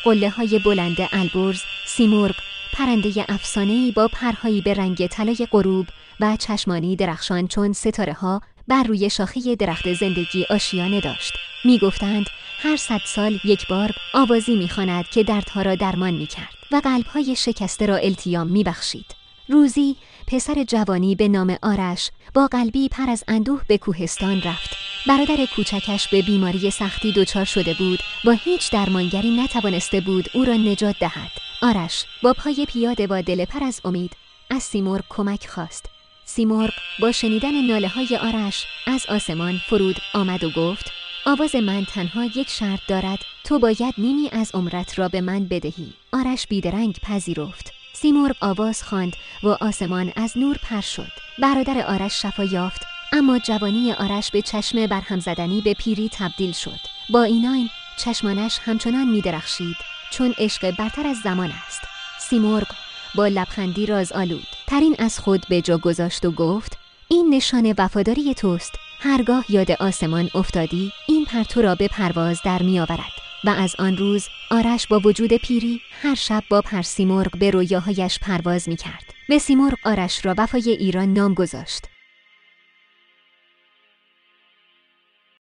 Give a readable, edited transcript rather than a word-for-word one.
قله‌های بلند البرز، سیمرغ، پرنده افسانه‌ای با پرهایی به رنگ طلای غروب و چشمانی درخشان چون ستاره‌ها بر روی شاخه درخت زندگی آشیانه داشت. می‌گفتند هر 100 سال یک بار آوازی می‌خواند که دردها را درمان می‌کرد و قلب‌های شکسته را التیام می‌بخشید. روزی پسر جوانی به نام آرش با قلبی پر از اندوه به کوهستان رفت. برادر کوچکش به بیماری سختی دچار شده بود و هیچ درمانگری نتوانسته بود او را نجات دهد. آرش با پای پیاده و دل پر از امید از سیمرغ کمک خواست. سیمرغ با شنیدن ناله‌های آرش از آسمان فرود آمد و گفت: آواز من تنها یک شرط دارد، تو باید نیمی از عمرت را به من بدهی. آرش بیدرنگ پذیرفت. سیمرغ آواز خواند و آسمان از نور پر شد. برادر آرش شفا یافت، اما جوانی آرش به چشم برهم زدنی به پیری تبدیل شد. با اینان چشمانش همچنان می درخشید چون عشق برتر از زمان است. سیمرغ با لبخندی رازآلود ترین از خود به جا گذاشت و گفت: این نشان وفاداری توست. هرگاه یاد آسمان افتادی این پرتو را به پرواز در می آورد. و از آن روز آرش با وجود پیری هر شب با سیمرغ به رویاهایش پرواز می کرد. به سیمرغ آرش را وفای ایران نام گذاشت.